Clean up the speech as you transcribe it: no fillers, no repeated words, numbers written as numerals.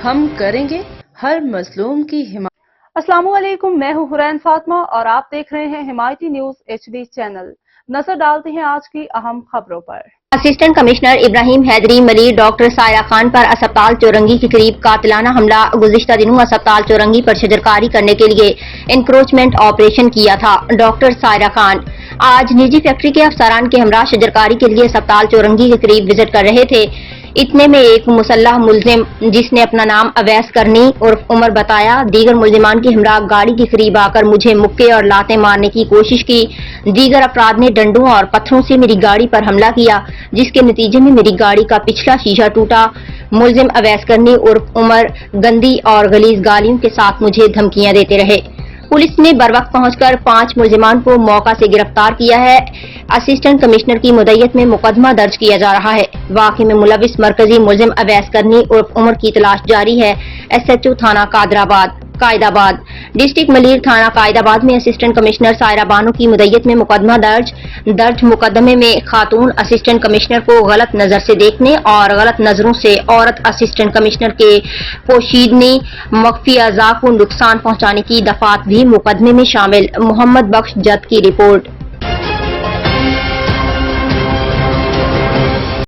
ہم کریں گے ہر مظلوم کی حمایت۔ السلام علیکم، میں ہوں حرین فاطمہ اور آپ دیکھ رہے ہیں حمایتی نیوز HD چینل۔ نظر ڈالتے ہیں آج کی اہم خبروں پر۔ اسسٹنٹ کمشنر ابراہیم حیدری ملیر ڈاکٹر سائرہ خان پر اسپتال چورنگی کے قریب قاتلانہ حملہ۔ گزشتہ دنوں اسپتال چورنگی پر شجرکاری کرنے کے لیے انکروچمنٹ آپریشن کیا تھا۔ ڈاکٹر سائرہ خان آج نجی فیکٹری کے افسران کے ہمراہ شجرکاری کے لیے اسپتال چورنگی کے قریب وزٹ کر رہے تھے۔ اتنے میں ایک مسلح ملزم جس نے اپنا نام اویس کرنی عرف عمر بتایا، دیگر ملزمان کے ہمراہ گاڑی کے قریب آ کر مجھے مکے اور لاتیں مارنے کی کوشش کی۔ دیگر افراد نے ڈنڈوں اور پتھروں سے میری گاڑی پر حملہ کیا، جس کے نتیجے میں میری گاڑی کا پچھلا شیشہ ٹوٹا۔ ملزم اویس کرنی عرف عمر گندی اور غلیظ گالیوں کے ساتھ مجھے دھمکیاں دیتے رہے۔ پولیس نے بروقت پہنچ کر 5 ملزمان کو موقع سے گرفتار کیا ہے۔ اسسٹنٹ کمشنر کی مدعیت میں مقدمہ درج کیا جا رہا ہے۔ واقعے میں ملوث مرکزی ملزم اویس کرنی عرف عمر کی تلاش جاری ہے۔ SHO تھانہ قائد آباد ڈسٹرکٹ ملیر تھانہ قائد آباد میں اسسٹنٹ کمشنر سائرہ بانو کی مدعیت میں مقدمہ درج مقدمے میں خاتون اسسٹنٹ کمشنر کو غلط نظر سے دیکھنے اور غلط نظروں سے عورت اسسٹنٹ کمشنر کے پوشیدنی مخفی اعضاء کو نقصان پہنچانے کی دفعات بھی مقدمے میں شامل۔ محمد بخش جت کی رپورٹ۔